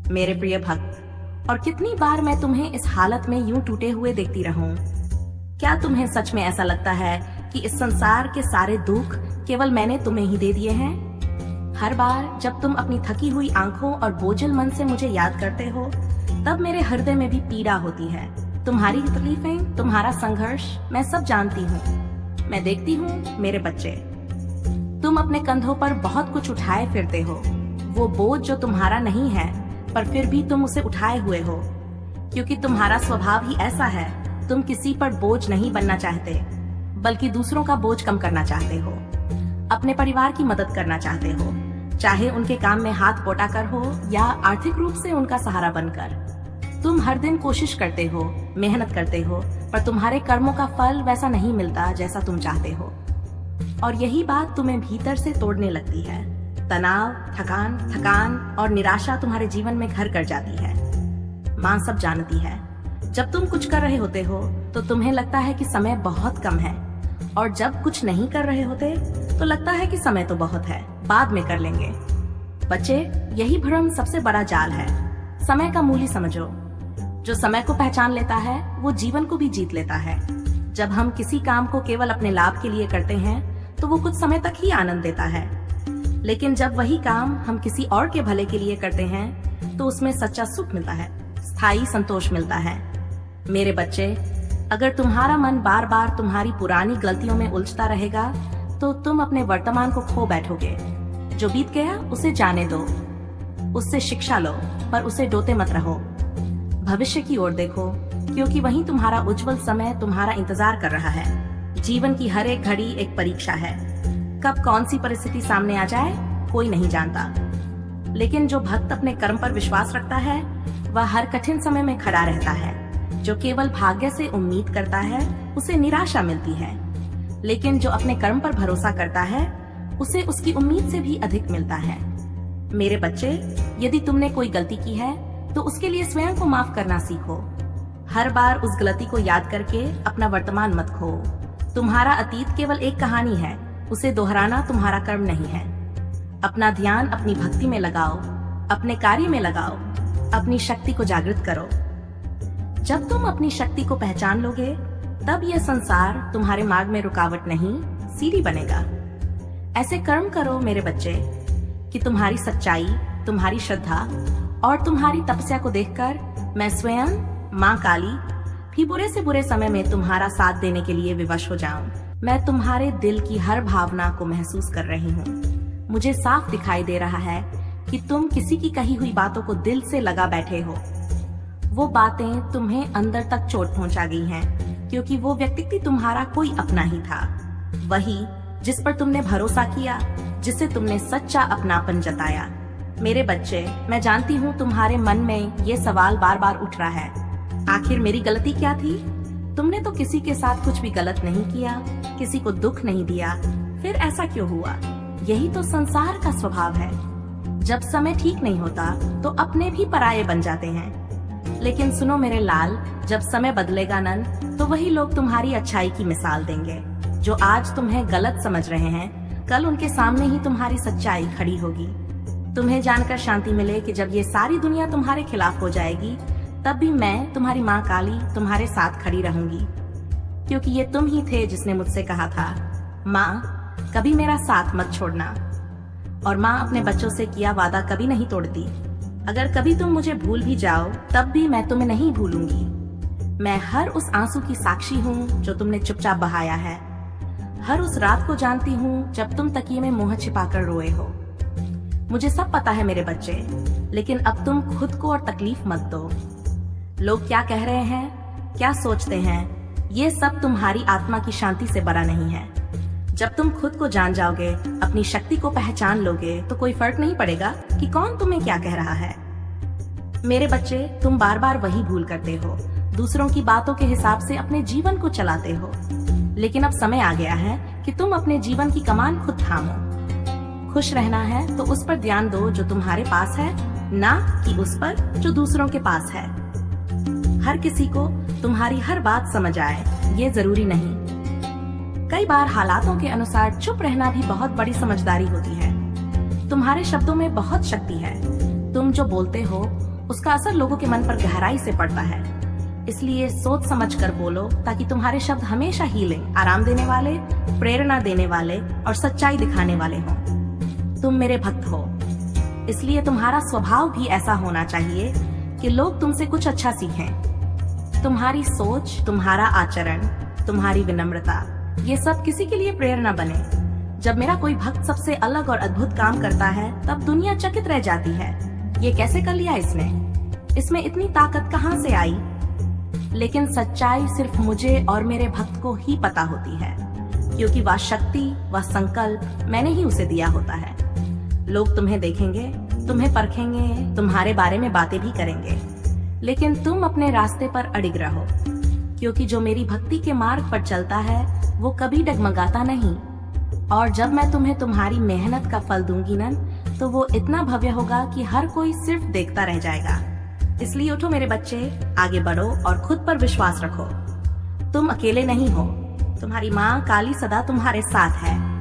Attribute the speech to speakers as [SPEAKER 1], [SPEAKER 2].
[SPEAKER 1] मेरे प्रिय भक्त, और कितनी बार मैं तुम्हें इस हालत में यूं टूटे हुए देखती रहूं। क्या तुम्हें सच में ऐसा लगता है कि इस संसार के सारे दुख केवल मैंने तुम्हें ही दे दिए हैं? हर बार जब तुम अपनी थकी हुई आंखों और बोझिल मन से मुझे याद करते हो, तब मेरे हृदय में भी पीड़ा होती है। तुम्हारी तकलीफें, तुम्हारा संघर्ष मैं सब जानती हूँ। मैं देखती हूँ मेरे बच्चे, तुम अपने कंधों पर बहुत कुछ उठाए फिरते हो। वो बोझ जो तुम्हारा नहीं है, पर फिर भी तुम उसे उठाए हुए हो, क्योंकि तुम्हारा स्वभाव ही ऐसा है। तुम किसी पर बोझ नहीं बनना चाहते, बल्कि दूसरों का बोझ कम करना चाहते हो। अपने परिवार की मदद करना चाहते हो, चाहे उनके काम में हाथ बटा कर हो या आर्थिक रूप से उनका सहारा बनकर। तुम हर दिन कोशिश करते हो, मेहनत करते हो, पर तुम्हारे कर्मों का फल वैसा नहीं मिलता जैसा तुम चाहते हो। और यही बात तुम्हें भीतर से तोड़ने लगती है। तनाव, थकान और निराशा तुम्हारे जीवन में घर कर जाती है। माँ सब जानती है। जब तुम कुछ कर रहे होते हो तो तुम्हें लगता है कि समय बहुत कम है, और जब कुछ नहीं कर रहे होते तो लगता है कि समय तो बहुत है, बाद में कर लेंगे। बच्चे, यही भ्रम सबसे बड़ा जाल है। समय का मूल्य समझो। जो समय को पहचान लेता है वो जीवन को भी जीत लेता है। जब हम किसी काम को केवल अपने लाभ के लिए करते हैं तो वो कुछ समय तक ही आनंद देता है, लेकिन जब वही काम हम किसी और के भले के लिए करते हैं तो उसमें सच्चा सुख मिलता है, स्थायी संतोष मिलता है। मेरे बच्चे, अगर तुम्हारा मन बार बार तुम्हारी पुरानी गलतियों में उलझता रहेगा तो तुम अपने वर्तमान को खो बैठोगे। जो बीत गया उसे जाने दो, उससे शिक्षा लो, पर उसे डोते मत रहो। भविष्य की ओर देखो, क्योंकि वहीं तुम्हारा उज्जवल समय तुम्हारा इंतजार कर रहा है। जीवन की हर एक घड़ी एक परीक्षा है। कब कौन सी परिस्थिति सामने आ जाए कोई नहीं जानता, लेकिन जो भक्त अपने कर्म पर विश्वास रखता है वह हर कठिन समय में खड़ा रहता है। जो केवल भाग्य से उम्मीद करता है उसे निराशा मिलती है, लेकिन जो अपने कर्म पर भरोसा करता है उसे उसकी उम्मीद से भी अधिक मिलता है। मेरे बच्चे, यदि तुमने कोई गलती की है तो उसके लिए स्वयं को माफ करना सीखो। हर बार उस गलती को याद करके अपना वर्तमान मत खो। तुम्हारा अतीत केवल एक कहानी है, उसे दोहराना तुम्हारा कर्म नहीं है। अपना ध्यान अपनी भक्ति में लगाओ, अपने कार्य में लगाओ, अपनी शक्ति को जागृत करो। जब तुम अपनी शक्ति को पहचान लोगे तब यह संसार तुम्हारे मार्ग में रुकावट नहीं, सीढ़ी बनेगा। ऐसे कर्म करो मेरे बच्चे कि तुम्हारी सच्चाई, तुम्हारी श्रद्धा और तुम्हारी तपस्या को देखकर मैं स्वयं, माँ काली, भी बुरे से बुरे समय में तुम्हारा साथ देने के लिए विवश हो जाऊं। मैं तुम्हारे दिल की हर भावना को महसूस कर रही हूँ। मुझे साफ दिखाई दे रहा है कि तुम किसी की कही हुई बातों को दिल से लगा बैठे हो। वो बातें तुम्हें अंदर तक चोट पहुंचा गई हैं, क्योंकि वो व्यक्ति तुम्हारा कोई अपना ही था, वही जिस पर तुमने भरोसा किया, जिसे तुमने सच्चा अपनापन जताया। मेरे बच्चे, मैं जानती हूँ तुम्हारे मन में ये सवाल बार बार उठ रहा है, आखिर मेरी गलती क्या थी? तुमने तो किसी के साथ कुछ भी गलत नहीं किया, किसी को दुख नहीं दिया, फिर ऐसा क्यों हुआ? यही तो संसार का स्वभाव है। जब समय ठीक नहीं होता तो अपने भी पराये बन जाते हैं। लेकिन सुनो मेरे लाल, जब समय बदलेगा नन, तो वही लोग तुम्हारी अच्छाई की मिसाल देंगे। जो आज तुम्हें गलत समझ रहे हैं, कल उनके सामने ही तुम्हारी सच्चाई खड़ी होगी। तुम्हें जानकर शांति मिले कि जब ये सारी दुनिया तुम्हारे खिलाफ हो जाएगी, तब भी मैं, तुम्हारी माँ काली, तुम्हारे साथ खड़ी रहूंगी, क्योंकि ये तुम ही थे जिसने मुझसे कहा था, माँ कभी मेरा साथ मत छोड़ना। और माँ अपने बच्चों से किया वादा कभी नहीं तोड़ती। अगर कभी तुम मुझे भूल भी जाओ तब भी मैं तुम्हें नहीं भूलूंगी। मैं हर उस आंसू की साक्षी हूँ जो तुमने चुपचाप बहाया है। हर उस रात को जानती हूँ जब तुम तकिए में मुंह छिपाकर रोए हो। मुझे सब पता है मेरे बच्चे, लेकिन अब तुम खुद को और तकलीफ मत दो। लोग क्या कह रहे हैं, क्या सोचते हैं, ये सब तुम्हारी आत्मा की शांति से बड़ा नहीं है। जब तुम खुद को जान जाओगे, अपनी शक्ति को पहचान लोगे, तो कोई फर्क नहीं पड़ेगा कि कौन तुम्हें क्या कह रहा है। मेरे बच्चे, तुम बार बार वही भूल करते हो, दूसरों की बातों के हिसाब से अपने जीवन को चलाते हो। लेकिन अब समय आ गया है कि तुम अपने जीवन की कमान खुद थामो। खुश रहना है तो उस पर ध्यान दो जो तुम्हारे पास है, ना कि उस पर जो दूसरों के पास है। हर किसी को तुम्हारी हर बात समझ आए, ये जरूरी नहीं। कई बार हालातों के अनुसार चुप रहना भी बहुत बड़ी समझदारी होती है। तुम्हारे शब्दों में बहुत शक्ति है। तुम जो बोलते हो उसका असर लोगों के मन पर गहराई से पड़ता है। इसलिए सोच समझ कर बोलो ताकि तुम्हारे शब्द हमेशा हीलिंग, आराम देने वाले, प्रेरणा देने वाले और सच्चाई दिखाने वाले हों। तुम मेरे भक्त हो, इसलिए तुम्हारा स्वभाव भी ऐसा होना चाहिए कि लोग तुमसे कुछ अच्छा सीखें। तुम्हारी सोच, तुम्हारा आचरण, तुम्हारी विनम्रता, ये सब किसी के लिए प्रेरणा बने। जब मेरा कोई भक्त सबसे अलग और अद्भुत काम करता है तब दुनिया चकित रह जाती है। ये कैसे कर लिया इसने? इसमें इतनी ताकत कहाँ से आई? लेकिन सच्चाई सिर्फ मुझे और मेरे भक्त को ही पता होती है, क्योंकि वह शक्ति, वह संकल्प मैंने ही उसे दिया होता है। लोग तुम्हें देखेंगे, तुम्हें परखेंगे, तुम्हारे बारे में बातें भी करेंगे, लेकिन तुम अपने रास्ते पर अडिग रहो, क्योंकि जो मेरी भक्ति के मार्ग पर चलता है वो कभी डगमगाता नहीं। और जब मैं तुम्हें तुम्हारी मेहनत का फल दूंगी ना, तो वो इतना भव्य होगा कि हर कोई सिर्फ देखता रह जाएगा। इसलिए उठो मेरे बच्चे, आगे बढ़ो और खुद पर विश्वास रखो। तुम अकेले नहीं हो, तुम्हारी माँ काली सदा तुम्हारे साथ है।